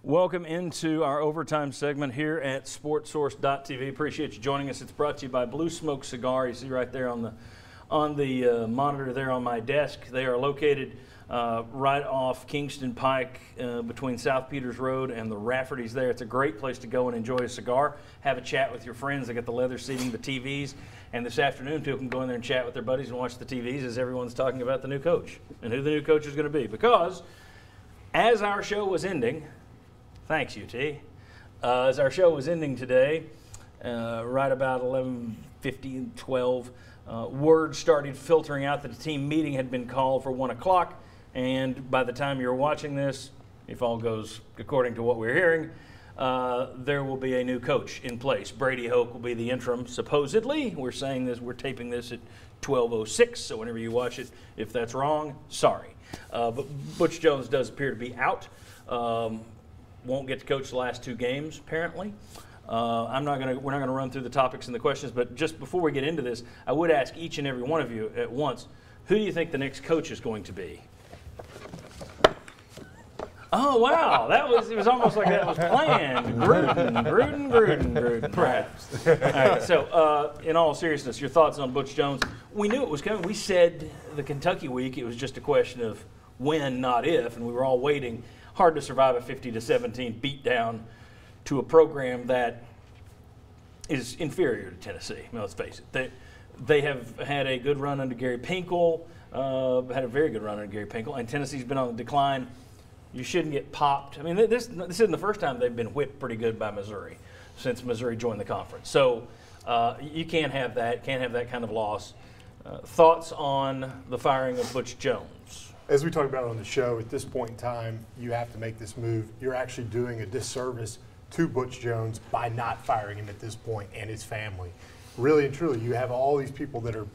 Welcome into our overtime segment here at SportSource.tv. Appreciate you joining us. It's brought to you by Blue Smoke Cigar. You see right there on the monitor there on my desk. They are located right off Kingston Pike between South Peters Road and the Rafferty's there. It's a great place to go and enjoy a cigar, have a chat with your friends. They got the leather seating, the TVs, and this afternoon people can go in there and chat with their buddies and watch the TVs as everyone's talking about the new coach and who the new coach is going to be. Because as our show was ending, thanks, UT. As our show was ending today, right about 11:50 and 12, word started filtering out that a team meeting had been called for 1 o'clock. And by the time you're watching this, if all goes according to what we're hearing, there will be a new coach in place. Brady Hoke will be the interim, supposedly. We're saying this, we're taping this at 12:06, so whenever you watch it, if that's wrong, sorry. But Butch Jones does appear to be out. Won't get to coach the last 2 games, apparently. We're not going to run through the topics and the questions, but just before we get into this, I would ask each and every one of you at once, who do you think the next coach is going to be? Oh, wow. It was almost like that was planned. Gruden, perhaps. All right, so in all seriousness, your thoughts on Butch Jones. We knew it was coming. We said the Kentucky week, it was just a question of when, not if, and we were all waiting. Hard to survive a 50-17 beatdown to a program that is inferior to Tennessee. I mean, let's face it. They have had a good run under Gary Pinkel, had a very good run under Gary Pinkel, and Tennessee's been on the decline. You shouldn't get popped. I mean, this isn't the first time they've been whipped pretty good by Missouri since Missouri joined the conference. So you can't have that kind of loss. Thoughts on the firing of Butch Jones? As we talked about on the show, at this point in time, you have to make this move. You're actually doing a disservice to Butch Jones by not firing him at this point and his family. Really and truly, you have all these people that are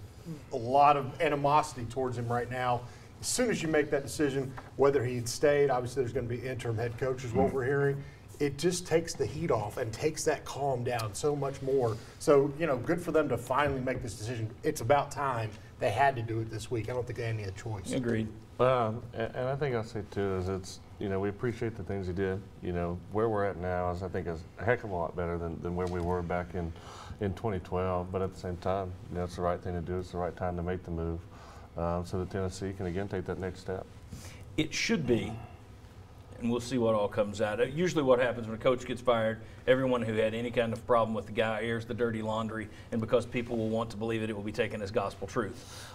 a lot of animosity towards him right now. As soon as you make that decision, whether he'd stayed, obviously there's going to be interim head coach is what we're hearing. It just takes the heat off and takes that calm down so much more. So, good for them to finally make this decision. It's about time. They had to do it this week. I don't think they had any other choice. Agreed. And I think I'll say too is it's we appreciate the things he did. Where we're at now is I think is a heck of a lot better than where we were back in 2012. But at the same time, it's the right thing to do. It's the right time to make the move so that Tennessee can again take that next step. It should be, and we'll see what all comes out. Usually what happens when a coach gets fired, everyone who had any kind of problem with the guy airs the dirty laundry, and because people will want to believe it, it will be taken as gospel truth.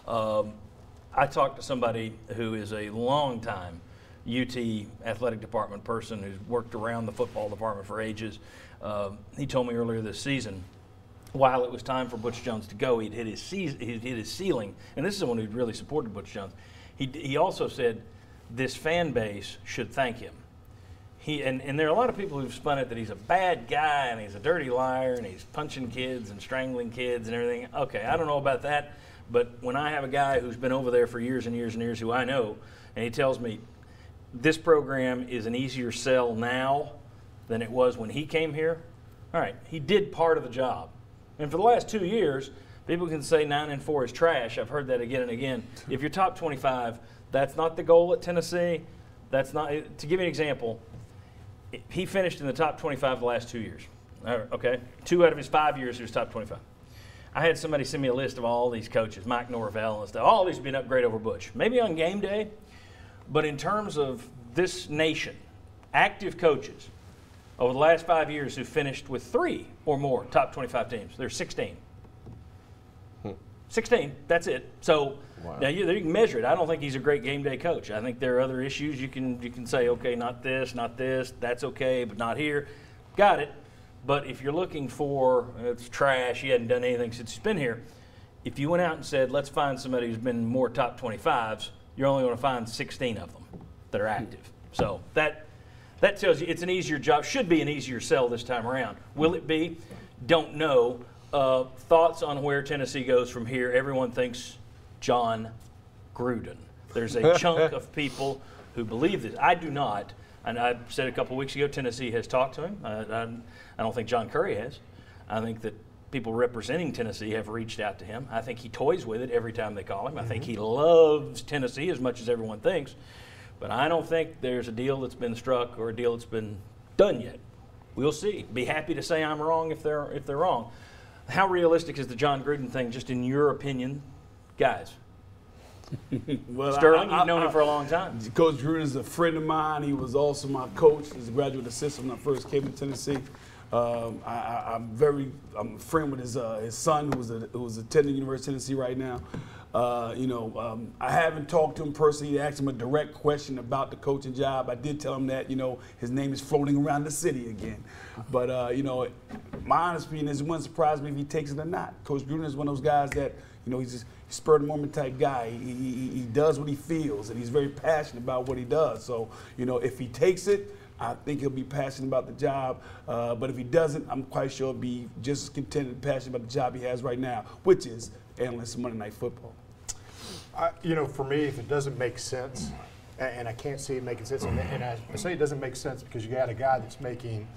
I talked to somebody who is a long-time UT athletic department person who's worked around the football department for ages. He told me earlier this season, while it was time for Butch Jones to go, he'd hit his ceiling, and this is someone who really supported Butch Jones. He also said this fan base should thank him. And there are a lot of people who've spun it that he's a bad guy and he's a dirty liar and he's punching kids and strangling kids and everything. Okay, I don't know about that. But when I have a guy who's been over there for years and years and years who I know, and he tells me this program is an easier sell now than it was when he came here, all right, he did part of the job. And for the last 2 years, people can say 9-4 is trash. I've heard that again and again. If you're top 25, that's not the goal at Tennessee. That's not. To give you an example, he finished in the top 25 the last 2 years. Okay, 2 out of his 5 years he was top 25. I had somebody send me a list of all these coaches, Mike Norvell and stuff. All these would be an upgrade over Butch. Maybe on game day, but in terms of this nation, active coaches over the last 5 years who finished with 3 or more top 25 teams, there's 16. 16, that's it. So wow. Now you can measure it. I don't think he's a great game day coach. I think there are other issues you can say, okay, not this, that's okay, but not here. Got it. But if you're looking for, it's trash, he hadn't done anything since he's been here, if you went out and said, let's find somebody who's been more top 25s, you're only going to find 16 of them that are active. So that tells you it's an easier job, should be an easier sell this time around. Will it be? Don't know. Thoughts on where Tennessee goes from here? Everyone thinks Jon Gruden. There's a chunk of people who believe this. I do not. And I said a couple weeks ago, Tennessee has talked to him. I don't think John Curry has. I think that people representing Tennessee have reached out to him. I think he toys with it every time they call him. I think he loves Tennessee as much as everyone thinks. But I don't think there's a deal that's been struck or a deal that's been done yet. We'll see. Be happy to say I'm wrong if they're wrong. How realistic is the Jon Gruden thing, just in your opinion, guys? Well, Sterling, you've known him for a long time. Coach Gruden is a friend of mine. He was also my coach as a graduate assistant when I first came to Tennessee. I'm a friend with his son, who's attending University of Tennessee right now. I haven't talked to him personally. Asked him a direct question about the coaching job. I did tell him that his name is floating around the city again. But my honest opinion is it wouldn't surprise me if he takes it or not. Coach Gruden is one of those guys that he's just a spur of the moment type guy. He does what he feels, and he's very passionate about what he does. So if he takes it, I think he'll be passionate about the job. But if he doesn't, I'm quite sure he'll be just as content and passionate about the job he has right now, which is analyst of Monday Night Football. For me, if it doesn't make sense, and I can't see it making sense, and I say it doesn't make sense because you got a guy that's making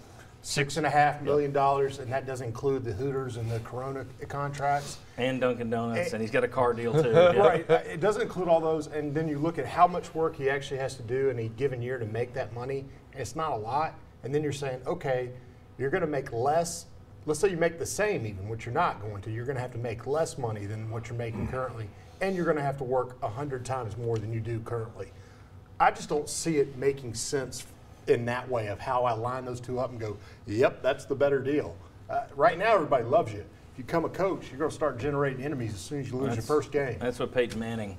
$6.5 million, and that doesn't include the Hooters and the Corona contracts. And Dunkin' Donuts, and he's got a car deal too. Right. It doesn't include all those, and then you look at how much work he actually has to do in a given year to make that money, and it's not a lot. And then you're saying, okay, you're going to make less. Let's say you make the same even, which you're not going to. You're going to have to make less money than what you're making currently, and you're going to have to work 100 times more than you do currently. I just don't see it making sense in that way of how I line those two up and go, yep, that's the better deal. Right now, everybody loves you. If you become a coach, you're going to start generating enemies as soon as you lose your first game. That's what Peyton Manning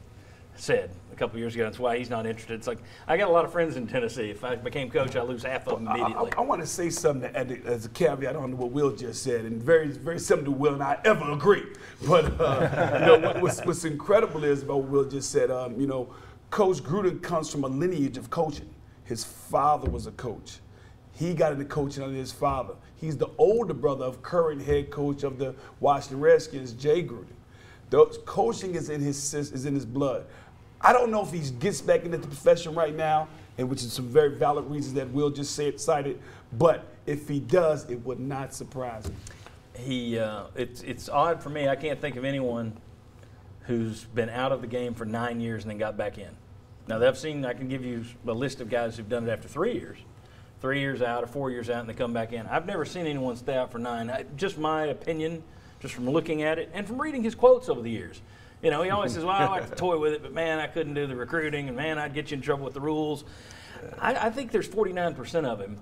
said a couple years ago. That's why he's not interested. It's like, I got a lot of friends in Tennessee. If I became coach, I lose half of them immediately. I want to say something as a caveat on what Will just said, and very, very similar to Will and I ever agree. But what's incredible is about what Will just said. Coach Gruden comes from a lineage of coaching. His father was a coach. He got into coaching under his father. He's the older brother of current head coach of the Washington Redskins, Jay Gruden. Coaching is in his blood. I don't know if he gets back into the profession right now, and which is some very valid reasons that Will just cited. But if he does, it would not surprise me. It's odd for me. I can't think of anyone who's been out of the game for 9 years and then got back in. Now, I can give you a list of guys who've done it after 3 years. 3 years out or 4 years out, and they come back in. I've never seen anyone stay out for 9. Just my opinion, just from looking at it and from reading his quotes over the years. He always says, well, I like to toy with it, but, man, I couldn't do the recruiting, and, man, I'd get you in trouble with the rules. I think there's 49% of him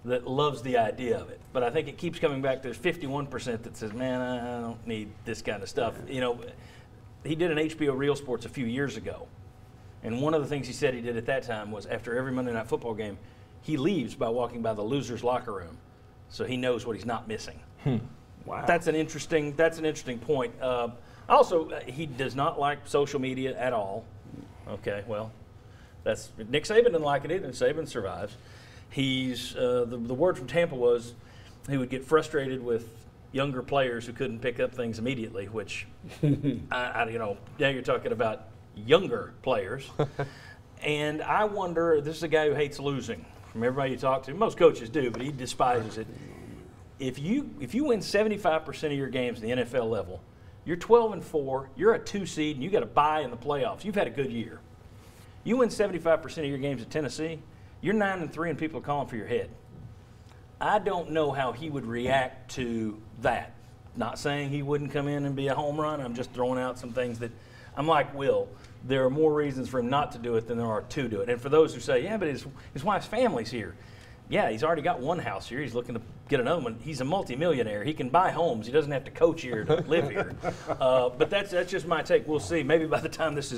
that loves the idea of it. But I think it keeps coming back. There's 51% that says, man, I don't need this kind of stuff. He did an HBO Real Sports a few years ago. And one of the things he said he did at that time was after every Monday Night Football game, he leaves by walking by the loser's locker room, so he knows what he's not missing. Wow. That's an interesting point. Also, he does not like social media at all. Okay, well, Nick Saban didn't like it either, and Saban survives. He's the word from Tampa was he would get frustrated with younger players who couldn't pick up things immediately, which now you're talking about younger players. And I wonder, this is a guy who hates losing. From everybody you talk to, most coaches do, but he despises it. If you win 75% of your games in the NFL level, you're 12-4, you're a 2 seed, and you got a bye in the playoffs. You've had a good year. You win 75% of your games at Tennessee, you're 9-3, and people are calling for your head. I don't know how he would react to that. Not saying he wouldn't come in and be a home run. I'm just throwing out some things that I'm like Will. There are more reasons for him not to do it than there are to do it. And for those who say, yeah, but his wife's family's here. Yeah, he's already got one house here. He's looking to get another one. He's a multimillionaire. He can buy homes. He doesn't have to coach here to live here. But that's just my take. We'll see. Maybe by the time this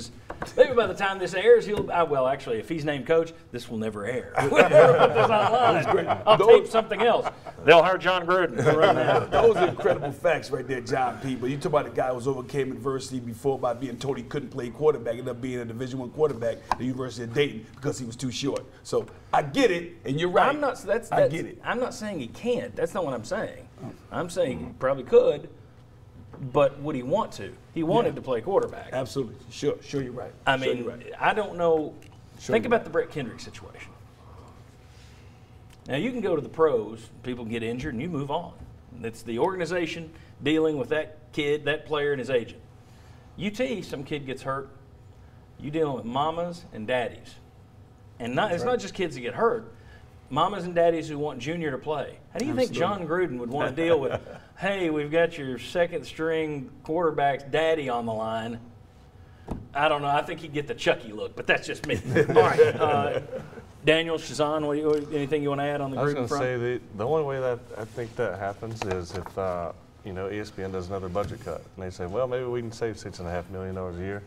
airs, actually, if he's named coach, this will never air. We'll never put this online. I'll tape something else. They'll hire Jon Gruden to run that. Those are incredible facts right there, John P. But you talk about the guy who overcame adversity before by being told he couldn't play quarterback, ended up being a Division I quarterback at the University of Dayton because he was too short. So I get it, and you're right. I get it. I'm not saying he can't. That's not what I'm saying. I'm saying he probably could, but would he want to? He wanted to play quarterback. Absolutely. Sure, you're right. I mean, I don't know. Think about the Brett Kendrick situation. Now, you can go to the pros, people get injured, and you move on. It's the organization dealing with that kid, that player, and his agent. UT, some kid gets hurt. You dealing with mamas and daddies. And it's not just kids that get hurt. mamas and daddies who want Junior to play. How do you think Jon Gruden would want to deal with, hey, we've got your second string quarterback's daddy on the line? I don't know. I think he'd get the Chucky look, but that's just me. All right. Daniel, Shazan, anything you want to add on the Gruden front? I was going to say the only way that I think that happens is if ESPN does another budget cut and they say, well, maybe we can save $6.5 million a year.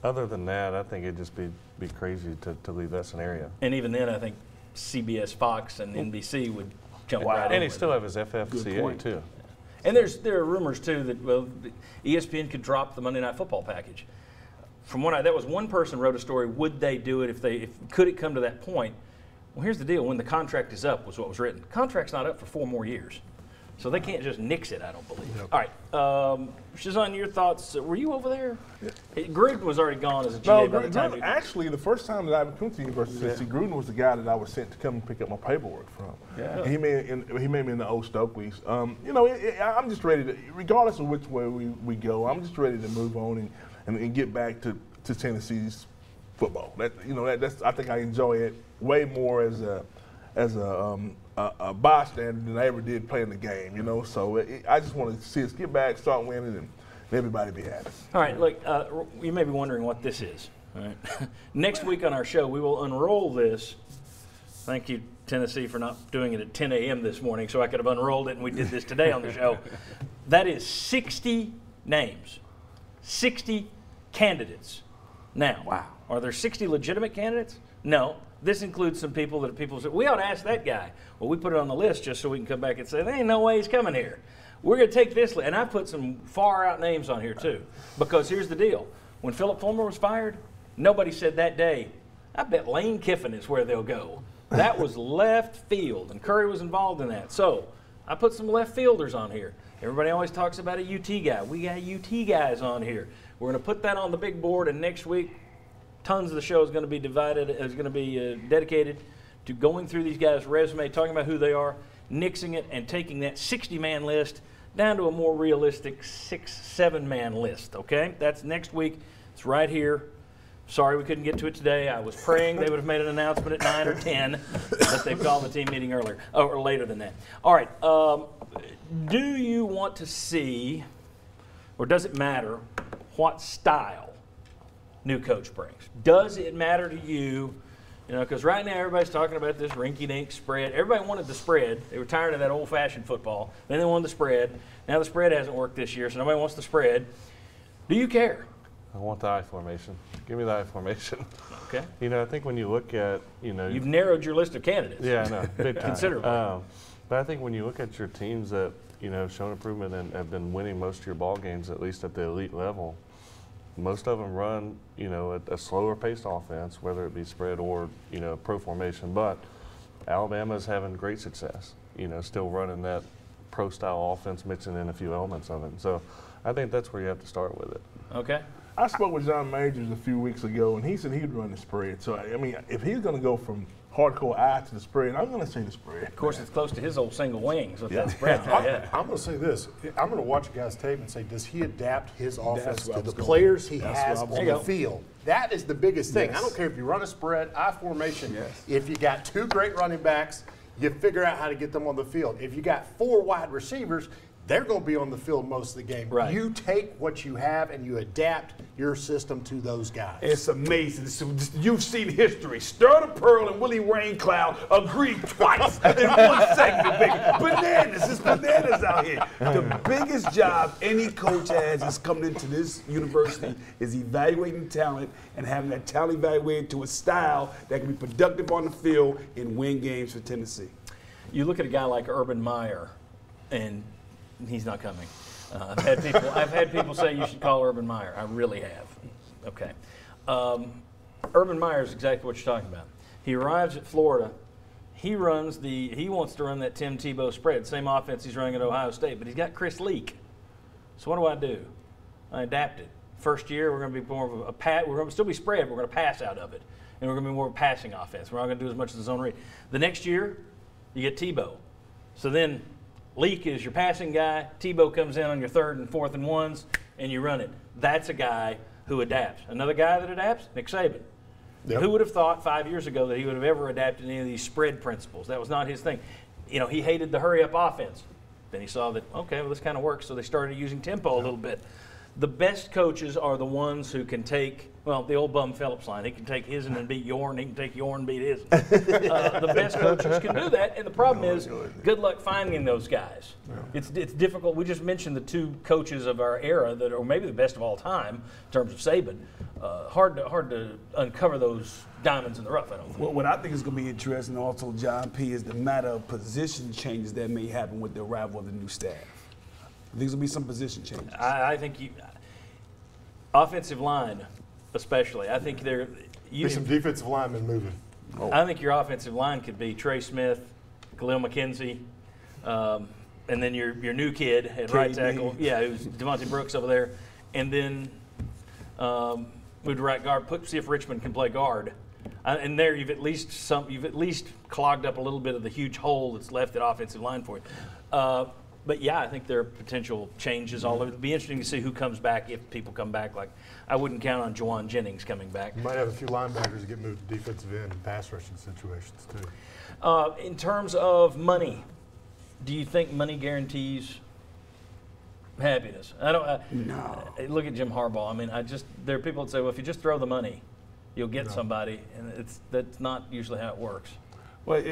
Other than that, I think it'd just be crazy to leave that scenario. And even then, I think CBS, Fox, and NBC would jump right over. And he still have his FFCA too. And there are rumors too that ESPN could drop the Monday Night Football package. From what that was one person wrote a story. Would they do it could it come to that point? Well, here's the deal: when the contract is up, was what was written. Contract's not up for 4 more years, so they can't just nix it. I don't believe. Yep. All right, Shazan, your thoughts? Were you over there? Yeah. Gruden was already gone as a GA by the time. Actually, the first time that I ever come to the University of Tennessee, Gruden was the guy that I was sent to come and pick up my paperwork from. Yeah. He made me in the old Stokely's. I'm just ready to, regardless of which way we go, I'm just ready to move on and get back to Tennessee's football. That's I think I enjoy it way more as a bystander than I ever did playing the game. So I just want to see us get back, start winning, and everybody be happy. All right, look, you may be wondering what this is. All right, next week on our show we will unroll this. Thank you, Tennessee, for not doing it at 10 a.m. this morning, so I could have unrolled it, and we did this today on the show. That is 60 names, 60 candidates. Now, wow. Are there 60 legitimate candidates? No. This includes some people that people say, we ought to ask that guy. Well, we put it on the list just so we can come back and say, there ain't no way he's coming here. We're going to take this list. And I put some far-out names on here, too. Because here's the deal. When Philip Fulmer was fired, nobody said that day, I bet Lane Kiffin is where they'll go. That was left field, and Curry was involved in that. So I put some left fielders on here. Everybody always talks about a UT guy. We got UT guys on here. We're going to put that on the big board, and next week, tons of the show is going to be dedicated to going through these guys' resume, talking about who they are, nixing it, and taking that 60-man list down to a more realistic 6-7-man list, okay? That's next week. It's right here. Sorry we couldn't get to it today. I was praying they would have made an announcement at 9 or 10, but they called the team meeting earlier, or later than that. All right. Do you want to see, or does it matter, what style new coach brings? Does it matter to you? Because right now everybody's talking about this rinky-dink spread. Everybody wanted the spread. They were tired of that old-fashioned football. Then they wanted the spread. Now the spread hasn't worked this year, so nobody wants the spread. Do you care? I want the I formation. Give me the I formation. Okay. I think when you look at, You've narrowed your list of candidates. Yeah, I know. Big time. Considerably. But I think when you look at your teams that, have shown improvement and have been winning most of your ball games, at least at the elite level, most of them run, a slower paced offense, whether it be spread or, pro formation. But Alabama's having great success, still running that pro style offense, mixing in a few elements of it. So I think that's where you have to start with it. Okay. I spoke with John Majors a few weeks ago, and he said he'd run the spread. So, if he's going to go from hardcore I to the spread, I'm going to say the spread. Of course, it's close to his old single wings with that spread. I'm going to say this. I'm going to watch a guy's tape and say, does he adapt his offense to the players he has on the field? That is the biggest thing. Yes. I don't care if you run a spread, I formation. Yes. If you got 2 great running backs, you figure out how to get them on the field. If you got 4 wide receivers, they're going to be on the field most of the game. Right. You take what you have and you adapt your system to those guys. It's amazing. You've seen history. Stir the Pearl and Willie Raincloud agreed twice in one segment, baby. Bananas. It's bananas out here. The biggest job any coach has is coming into this university is evaluating talent and having that talent evaluated to a style that can be productive on the field and win games for Tennessee. You look at a guy like Urban Meyer, and he's not coming. I've had people say you should call Urban Meyer. I really have. Okay. Urban Meyer is exactly what you're talking about. He arrives at Florida. He wants to run that Tim Tebow spread, same offense he's running at Ohio State, but he's got Chris Leak. So what do? I adapt it. First year, we're going to be more of a pass. We're going to still be spread. We're going to pass out of it, and we're going to be more of a passing offense. We're not going to do as much of the zone read. The next year, you get Tebow. So then Leak is your passing guy. Tebow comes in on your 3rd and 4th and 1s, and you run it. That's a guy who adapts. Another guy that adapts, Nick Saban. Yep. Who would have thought 5 years ago that he would have ever adapted any of these spread principles? That was not his thing. You know, he hated the hurry-up offense. Then he saw that, okay, well, this kind of works, so they started using tempo a little bit. The best coaches are the ones who can take, well, the old Bum Phillips line. He can take his and beat Yorn. He can take Yorn and beat his. The best coaches can do that, and the problem is, good luck finding those guys. Yeah. It's difficult. We just mentioned the two coaches of our era that are maybe the best of all time in terms of Saban. Hard to uncover those diamonds in the rough, I don't think. Well, what I think is going to be interesting also, John P., is the matter of position changes that may happen with the arrival of the new staff. I think there's going to be some position changes. I think offensive line, especially. I think there's some defensive linemen moving. Oh. I think your offensive line could be Trey Smith, Khalil McKenzie, and then your new kid at right tackle. Yeah, who's Devontae Brooks over there, and then move to right guard. See if Richmond can play guard. And there you've at least clogged up a little bit of the huge hole that's left at offensive line for you. But yeah, I think there are potential changes all over. It'll be interesting to see who comes back if people come back. Like, I wouldn't count on Juwan Jennings coming back. You might have a few linebackers that get moved to defensive end and pass rushing situations too. In terms of money, do you think money guarantees happiness? I don't. No. Look at Jim Harbaugh. I mean, there are people that say, well, if you just throw the money, you'll get somebody, and that's not usually how it works. Well,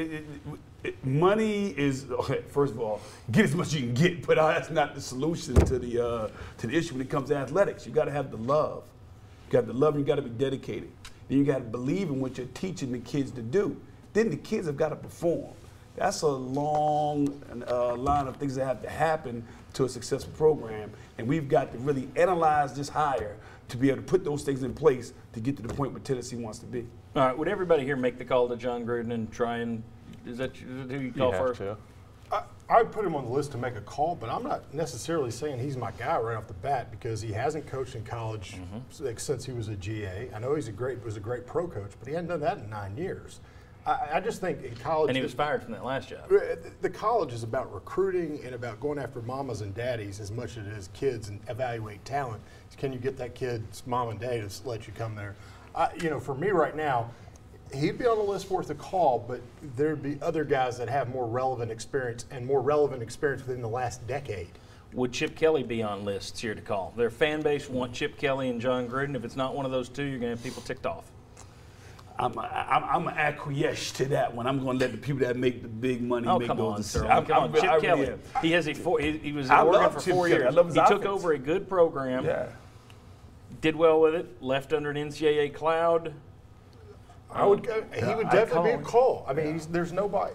money is, okay, first of all, get as much as you can get, but that's not the solution to the issue when it comes to athletics. You got to have the love. You got the love, and you got to be dedicated. Then you got to believe in what you're teaching the kids to do. Then the kids have got to perform. That's a long line of things that have to happen to a successful program, and we've got to really analyze this hire to be able to put those things in place to get to the point where Tennessee wants to be. All right, would everybody here make the call to Jon Gruden and try and is that who you call first? I would put him on the list to make a call, but I'm not necessarily saying he's my guy right off the bat because he hasn't coached in college since he was a GA. I know was a great pro coach, but he hadn't done that in 9 years. I just think in college, and he was fired from that last job. The college is about recruiting and about going after mamas and daddies as much as it is kids and evaluate talent. Can you get that kid's mom and dad to let you come there? For me right now, he'd be on the list worth a call, but there'd be other guys that have more relevant experience within the last decade. Would Chip Kelly be on lists here to call? Their fan base want Chip Kelly and Jon Gruden. If it's not one of those two, you're going to have people ticked off. I'm acquiesce to that one. I'm going to let the people that make the big money make those decisions. Come on, Chip Kelly. He was at Oregon for 4 years. He took over a good program. Yeah. Did well with it. Left under an NCAA cloud. He would definitely be a call. I mean, there's nobody.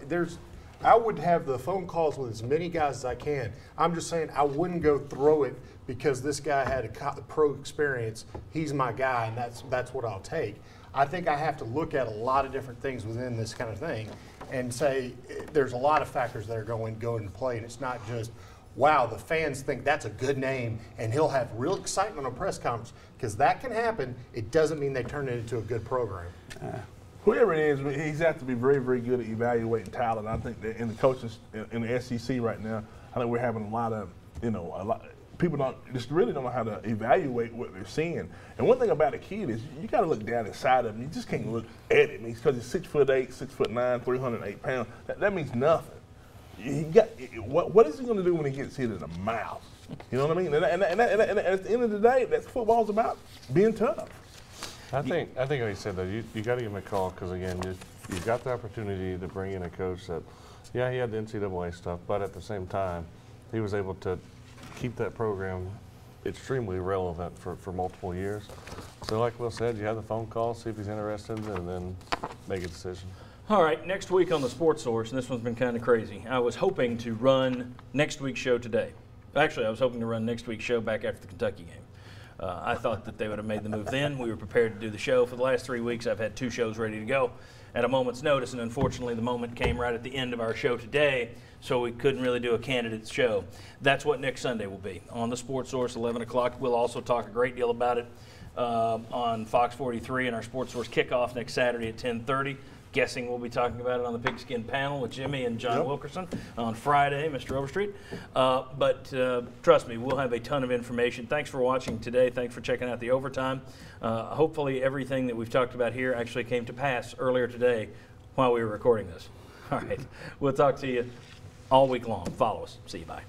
I would have the phone calls with as many guys as I can. I'm just saying I wouldn't go throw it because this guy had a pro experience. He's my guy, and that's what I'll take. I think I have to look at a lot of different things within this kind of thing and say there's a lot of factors that are going into play, and it's not just, wow, the fans think that's a good name and he'll have real excitement on a press conference, because that can happen. It doesn't mean they turn it into a good program. Whoever it is, he's got to be very, very good at evaluating talent. I think that in the coaches in the SEC right now, I think we're having a lot of people really don't know how to evaluate what they're seeing. And one thing about a kid is you got to look down inside of him. You just can't look at him. Because he's 6'8", 6'9", 308 pounds. That means nothing. What is he going to do when he gets hit in the mouth? You know what I mean? And at the end of the day, that's what football's about, being tough. I think like you said, though, you got to give him a call because, again, you've got the opportunity to bring in a coach that, yeah, he had the NCAA stuff, but at the same time, he was able to keep that program extremely relevant for multiple years. So like Will said, you have the phone call, see if he's interested, and then make a decision. All right, next week on the Sports Source, and this one's been kind of crazy. I was hoping to run next week's show today. Actually, I was hoping to run next week's show back after the Kentucky game. I thought that they would have made the move then. We were prepared to do the show. For the last 3 weeks, I've had 2 shows ready to go at a moment's notice, and unfortunately the moment came right at the end of our show today, so we couldn't really do a candidates show. That's what next Sunday will be. On the Sports Source, 11 o'clock. We'll also talk a great deal about it on Fox 43 and our Sports Source kickoff next Saturday at 10:30. guessing we'll be talking about it on the Pigskin panel with Jimmy and John Wilkerson on Friday, Mr. Overstreet. But trust me, we'll have a ton of information. Thanks for watching today. Thanks for checking out the Overtime. Hopefully everything that we've talked about here actually came to pass earlier today while we were recording this. All right. We'll talk to you all week long. Follow us. See you. Bye.